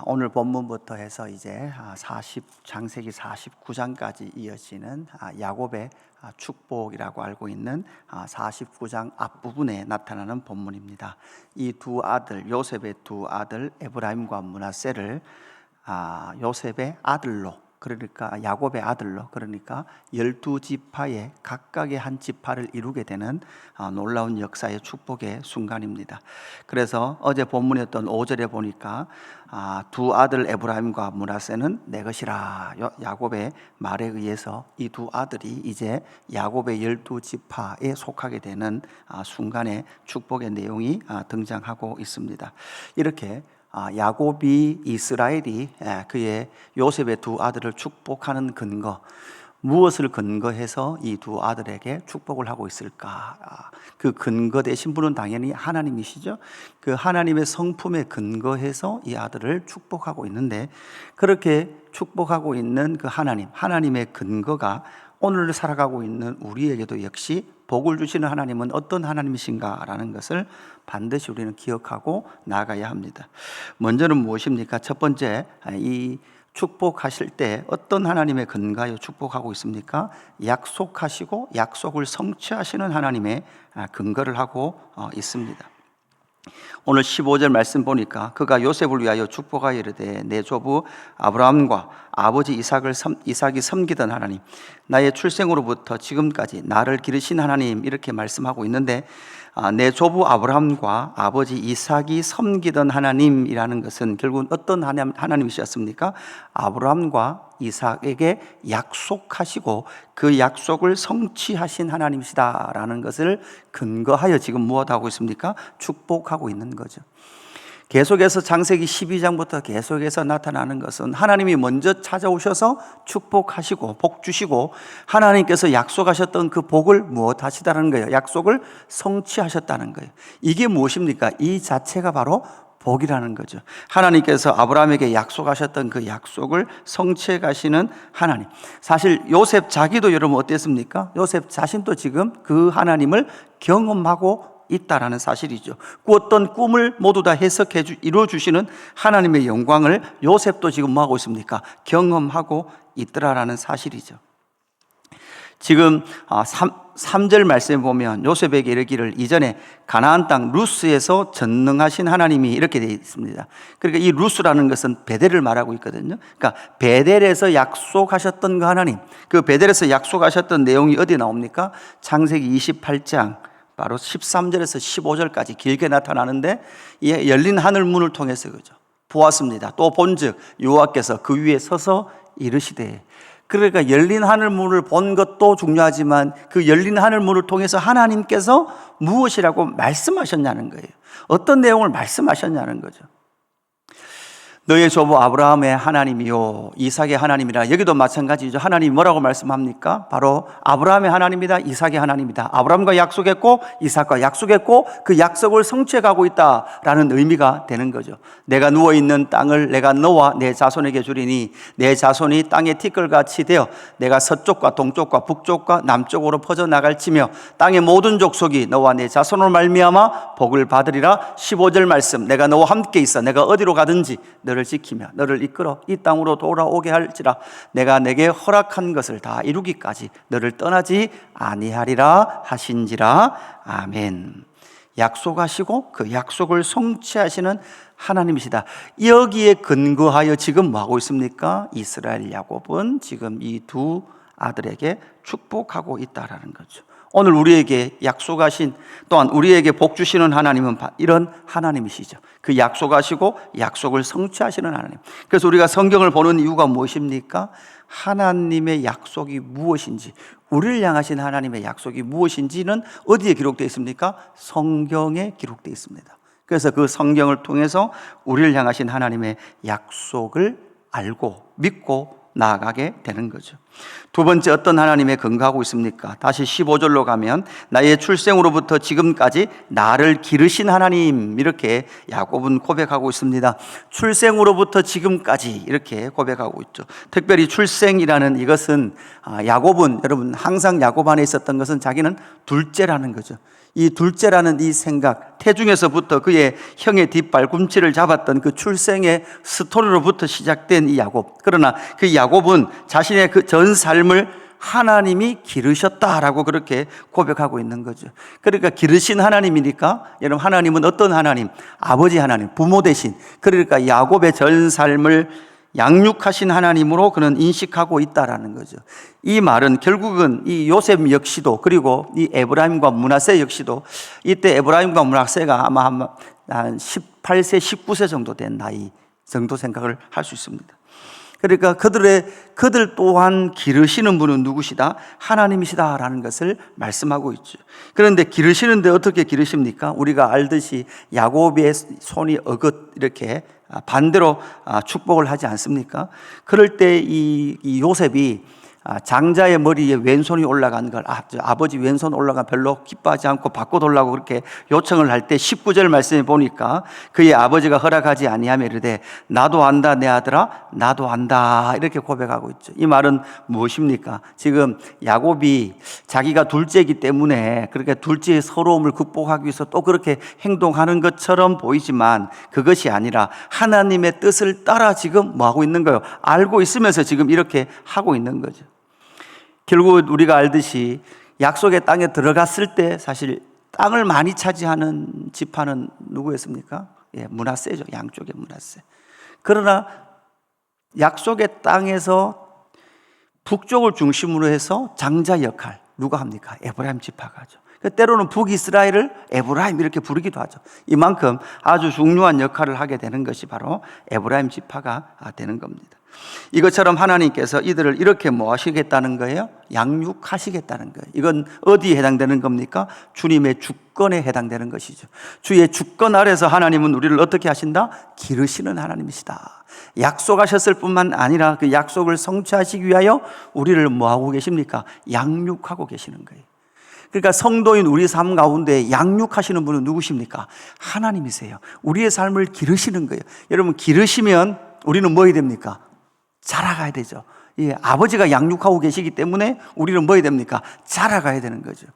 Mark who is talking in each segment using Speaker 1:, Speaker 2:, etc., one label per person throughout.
Speaker 1: 오늘 본문부터 해서 이제 창세기 49장까지 이어지는 야곱의 축복이라고 알고 있는 49장 앞부분에 나타나는 본문입니다. 이 두 아들, 요셉의 두 아들 에브라임과 므낫세를 요셉의 아들로, 그러니까 야곱의 아들로, 그러니까 12지파의 각각의 한 지파를 이루게 되는 놀라운 역사의 축복의 순간입니다. 그래서 어제 본문이었던 5절에 보니까 두 아들 에브라임과 므낫세는 내 것이라, 야곱의 말에 의해서 이 두 아들이 이제 야곱의 12지파에 속하게 되는 순간의 축복의 내용이 등장하고 있습니다. 이렇게 야곱이, 이스라엘이 그의 요셉의 두 아들을 축복하는 근거, 무엇을 근거해서 이 두 아들에게 축복을 하고 있을까? 그 근거 되신 분은 당연히 하나님이시죠. 그 하나님의 성품에 근거해서 이 아들을 축복하고 있는데, 그렇게 축복하고 있는 그 하나님의 근거가 오늘 살아가고 있는 우리에게도 역시 복을 주시는 하나님은 어떤 하나님이신가라는 것을 반드시 우리는 기억하고 나아가야 합니다. 먼저는 무엇입니까? 첫 번째, 이 축복하실 때 어떤 하나님의 근거에 축복하고 있습니까? 약속하시고 약속을 성취하시는 하나님의 근거를 하고 있습니다. 오늘 15절 말씀 보니까 그가 요셉을 위하여 축복하여 이르되 내 조부 아브라함과 아버지 이삭이 섬기던 하나님, 나의 출생으로부터 지금까지 나를 기르신 하나님, 이렇게 말씀하고 있는데, 내 조부 아브라함과 아버지 이삭이 섬기던 하나님이라는 것은 결국은 어떤 하나님이셨습니까? 아브라함과 이삭에게 약속하시고 그 약속을 성취하신 하나님이시다라는 것을 근거하여 지금 무엇하고 있습니까? 축복하고 있는 거죠. 계속해서 창세기 12장부터 계속해서 나타나는 것은 하나님이 먼저 찾아오셔서 축복하시고 복 주시고 하나님께서 약속하셨던 그 복을 무엇 하시다는 거예요? 약속을 성취하셨다는 거예요. 이게 무엇입니까? 이 자체가 바로 복이라는 거죠. 하나님께서 아브라함에게 약속하셨던 그 약속을 성취해 가시는 하나님. 사실 요셉 자기도 여러분 어땠습니까? 요셉 자신도 지금 그 하나님을 경험하고 있다라는 사실이죠. 그 어떤 꿈을 모두 다 해석해 이루어주시는 하나님의 영광을 요셉도 지금 뭐 하고 있습니까? 경험하고 있더라라는 사실이죠. 지금 3절 말씀에 보면 요셉에게 이르기를 이전에 가나안 땅 루스에서 전능하신 하나님이, 이렇게 되어 있습니다. 그러니까 이 루스라는 것은 베델을 말하고 있거든요. 그러니까 베델에서 약속하셨던 그 하나님, 그 베델에서 약속하셨던 내용이 어디에 나옵니까? 창세기 28장 바로 13절에서 15절까지 길게 나타나는데, 이 열린 하늘 문을 통해서 그죠, 보았습니다. 또 본즉 여호와께서 그 위에 서서 이르시되, 그러니까 열린 하늘 문을 본 것도 중요하지만 그 열린 하늘 문을 통해서 하나님께서 무엇이라고 말씀하셨냐는 거예요. 어떤 내용을 말씀하셨냐는 거죠. 너의 조부 아브라함의 하나님이요 이삭의 하나님이라. 여기도 마찬가지죠. 하나님이 뭐라고 말씀합니까? 바로 아브라함의 하나님이다, 이삭의 하나님이다. 아브라함과 약속했고 이삭과 약속했고 그 약속을 성취해 가고 있다라는 의미가 되는 거죠. 내가 누워있는 땅을 내가 너와 내 자손에게 주리니 내 자손이 땅의 티끌같이 되어 내가 서쪽과 동쪽과 북쪽과 남쪽으로 퍼져나갈지며 땅의 모든 족속이 너와 내 자손으로 말미암아 복을 받으리라. 15절 말씀, 내가 너와 함께 있어 내가 어디로 가든지 너를 지키며 너를 이끌어 이 땅으로 돌아오게 할지라. 내가 내게 허락한 것을 다 이루기까지 너를 떠나지 아니하리라 하신지라. 아멘. 약속하시고 그 약속을 성취하시는 하나님이시다. 여기에 근거하여 지금 뭐하고 있습니까? 이스라엘 야곱은 지금 이 두 아들에게 축복하고 있다라는 거죠. 오늘 우리에게 약속하신, 또한 우리에게 복 주시는 하나님은 이런 하나님이시죠. 그 약속하시고 약속을 성취하시는 하나님. 그래서 우리가 성경을 보는 이유가 무엇입니까? 하나님의 약속이 무엇인지, 우리를 향하신 하나님의 약속이 무엇인지는 어디에 기록되어 있습니까? 성경에 기록되어 있습니다. 그래서 그 성경을 통해서 우리를 향하신 하나님의 약속을 알고 믿고 나아가게 되는 거죠. 두 번째, 어떤 하나님에 근거하고 있습니까? 다시 15절로 가면 나의 출생으로부터 지금까지 나를 기르신 하나님, 이렇게 야곱은 고백하고 있습니다. 출생으로부터 지금까지 이렇게 고백하고 있죠. 특별히 출생이라는 이것은 야곱은, 여러분 항상 야곱 안에 있었던 것은 자기는 둘째라는 거죠. 이 둘째라는 이 생각, 태중에서부터 그의 형의 뒷발꿈치를 잡았던 그 출생의 스토리로부터 시작된 이 야곱. 그러나 그 야곱은 자신의 그 전 삶을 하나님이 기르셨다라고 그렇게 고백하고 있는 거죠. 그러니까 기르신 하나님이니까, 여러분, 하나님은 어떤 하나님? 아버지 하나님, 부모 대신. 그러니까 야곱의 전 삶을 양육하신 하나님으로 그는 인식하고 있다라는 거죠. 이 말은 결국은 이 요셉 역시도, 그리고 이 에브라임과 므낫세 역시도, 이때 에브라임과 므낫세가 아마 한 18세, 19세 정도 된 나이 정도 생각을 할 수 있습니다. 그러니까 그들 또한 기르시는 분은 누구시다? 하나님이시다라는 것을 말씀하고 있죠. 그런데 기르시는데 어떻게 기르십니까? 우리가 알듯이 야곱의 손이 어긋 이렇게 반대로 축복을 하지 않습니까? 그럴 때 이 요셉이 장자의 머리에 왼손이 올라간 걸 아버지 왼손 올라간 별로 기뻐하지 않고 바꿔달라고 그렇게 요청을 할 때 19절 말씀에 보니까 그의 아버지가 허락하지 아니하며 이르되 나도 안다 내 아들아 나도 안다 이렇게 고백하고 있죠. 이 말은 무엇입니까? 지금 야곱이 자기가 둘째이기 때문에 그렇게 둘째의 서러움을 극복하기 위해서 또 그렇게 행동하는 것처럼 보이지만 그것이 아니라 하나님의 뜻을 따라 지금 뭐하고 있는 거예요? 알고 있으면서 지금 이렇게 하고 있는 거죠. 결국 우리가 알듯이 약속의 땅에 들어갔을 때 사실 땅을 많이 차지하는 지파는 누구였습니까? 므낫세죠. 양쪽의 므낫세. 그러나 약속의 땅에서 북쪽을 중심으로 해서 장자 역할 누가 합니까? 에브라임 지파가 하죠. 때로는 북이스라엘을 에브라임 이렇게 부르기도 하죠. 이만큼 아주 중요한 역할을 하게 되는 것이 바로 에브라임 지파가 되는 겁니다. 이것처럼 하나님께서 이들을 이렇게 뭐 하시겠다는 거예요? 양육하시겠다는 거예요. 이건 어디에 해당되는 겁니까? 주님의 주권에 해당되는 것이죠. 주의 주권 아래서 하나님은 우리를 어떻게 하신다? 기르시는 하나님이시다. 약속하셨을 뿐만 아니라 그 약속을 성취하시기 위하여 우리를 뭐 하고 계십니까? 양육하고 계시는 거예요. 그러니까 성도인 우리 삶 가운데 양육하시는 분은 누구십니까? 하나님이세요. 우리의 삶을 기르시는 거예요. 여러분, 기르시면 우리는 뭐 해야 됩니까? 자라가야 되죠. 아버지가 양육하고 계시기 때문에 우리는 뭐 해야 됩니까? 자라가야 되는 거죠.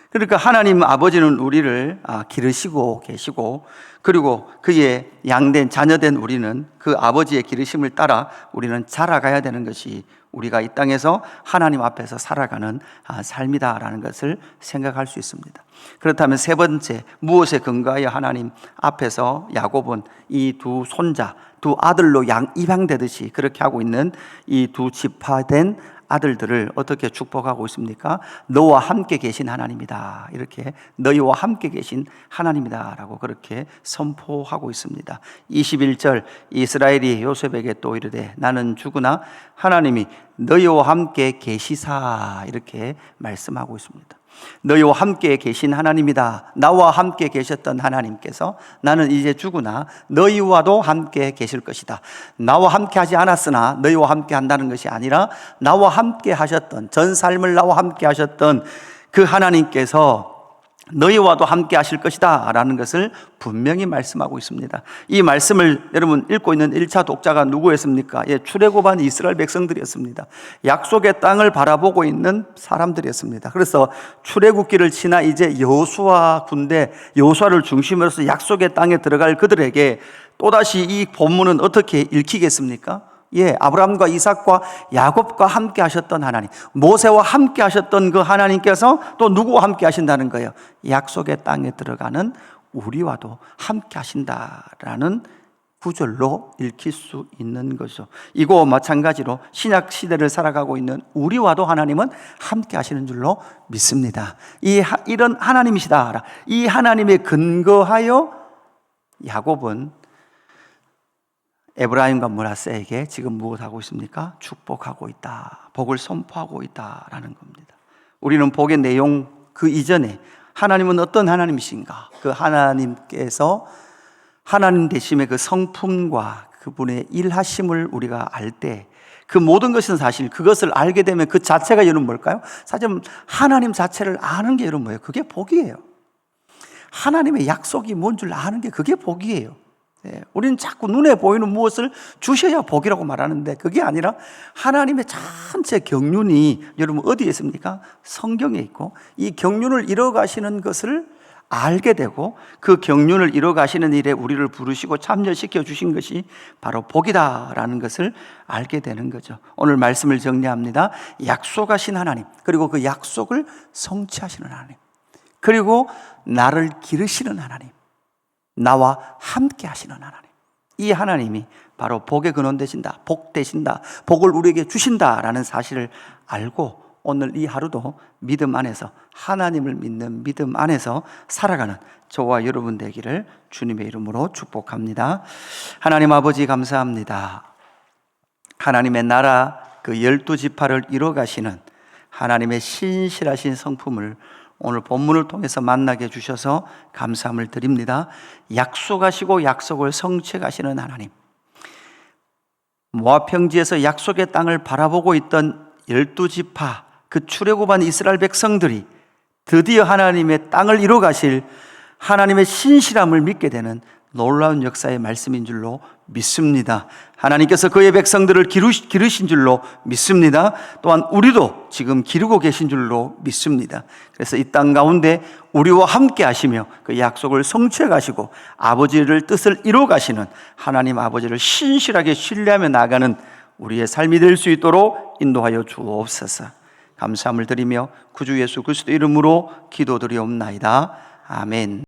Speaker 1: 그러니까 하나님 아버지는 우리를 기르시고 계시고, 그리고 그의 양된 자녀된 우리는 그 아버지의 기르심을 따라 우리는 자라가야 되는 것이 우리가 이 땅에서 하나님 앞에서 살아가는 삶이다라는 것을 생각할 수 있습니다. 그렇다면 세 번째, 무엇에 근거하여 하나님 앞에서 야곱은 이 두 손자, 두 아들로 입양되듯이 그렇게 하고 있는 이 두 지파된 아들들을 어떻게 축복하고 있습니까? 너와 함께 계신 하나님이다. 이렇게 너희와 함께 계신 하나님이다 라고 그렇게 선포하고 있습니다. 21절 이스라엘이 요셉에게 또 이르되 나는 죽으나 하나님이 너희와 함께 계시사 이렇게 말씀하고 있습니다. 너희와 함께 계신 하나님이다. 나와 함께 계셨던 하나님께서 나는 이제 죽으나 너희와도 함께 계실 것이다. 나와 함께 하지 않았으나 너희와 함께 한다는 것이 아니라 나와 함께 하셨던, 전 삶을 나와 함께 하셨던 그 하나님께서 너희와도 함께 하실 것이다 라는 것을 분명히 말씀하고 있습니다. 이 말씀을 여러분 읽고 있는 1차 독자가 누구였습니까? 출애굽한 이스라엘 백성들이었습니다. 약속의 땅을 바라보고 있는 사람들이었습니다. 그래서 출애굽기를 지나 이제 여호수아 군대, 여호수아를 중심으로 해서 약속의 땅에 들어갈 그들에게 또다시 이 본문은 어떻게 읽히겠습니까? 아브라함과 이삭과 야곱과 함께 하셨던 하나님, 모세와 함께 하셨던 그 하나님께서 또 누구와 함께 하신다는 거예요? 약속의 땅에 들어가는 우리와도 함께 하신다라는 구절로 읽힐 수 있는 거죠. 이거 마찬가지로 신약 시대를 살아가고 있는 우리와도 하나님은 함께 하시는 줄로 믿습니다. 이런 하나님이시다. 이 하나님에 근거하여 야곱은 에브라임과 므낫세에게 지금 무엇하고 있습니까? 축복하고 있다. 복을 선포하고 있다라는 겁니다. 우리는 복의 내용 그 이전에 하나님은 어떤 하나님이신가? 그 하나님께서 하나님 되심의 그 성품과 그분의 일하심을 우리가 알 때 그 모든 것은 사실 그것을 알게 되면 그 자체가 여러분 뭘까요? 사실 하나님 자체를 아는 게 여러분 뭐예요? 그게 복이에요. 하나님의 약속이 뭔 줄 아는 게 그게 복이에요. 우리는 자꾸 눈에 보이는 무엇을 주셔야 복이라고 말하는데 그게 아니라 하나님의 전체 경륜이 여러분 어디에 있습니까? 성경에 있고 이 경륜을 이뤄가시는 것을 알게 되고 그 경륜을 이뤄가시는 일에 우리를 부르시고 참여시켜 주신 것이 바로 복이다라는 것을 알게 되는 거죠. 오늘 말씀을 정리합니다. 약속하신 하나님, 그리고 그 약속을 성취하시는 하나님, 그리고 나를 기르시는 하나님, 나와 함께 하시는 하나님, 이 하나님이 바로 복의 근원 되신다, 복 되신다, 복을 우리에게 주신다라는 사실을 알고 오늘 이 하루도 믿음 안에서, 하나님을 믿는 믿음 안에서 살아가는 저와 여러분 되기를 주님의 이름으로 축복합니다. 하나님 아버지 감사합니다. 하나님의 나라 그 12지파를 이뤄가시는 하나님의 신실하신 성품을 오늘 본문을 통해서 만나게 해주셔서 감사함을 드립니다. 약속하시고 약속을 성취해 가시는 하나님, 모압 평지에서 약속의 땅을 바라보고 있던 12지파, 그 출애굽한 이스라엘 백성들이 드디어 하나님의 땅을 이뤄 가실 하나님의 신실함을 믿게 되는 놀라운 역사의 말씀인 줄로 믿습니다. 하나님께서 그의 백성들을 기르신 줄로 믿습니다. 또한 우리도 지금 기르고 계신 줄로 믿습니다. 그래서 이 땅 가운데 우리와 함께 하시며 그 약속을 성취해 가시고 아버지를 뜻을 이루어 가시는 하나님 아버지를 신실하게 신뢰하며 나가는 우리의 삶이 될 수 있도록 인도하여 주옵소서. 감사함을 드리며 구주 예수 그리스도 이름으로 기도드리옵나이다. 아멘.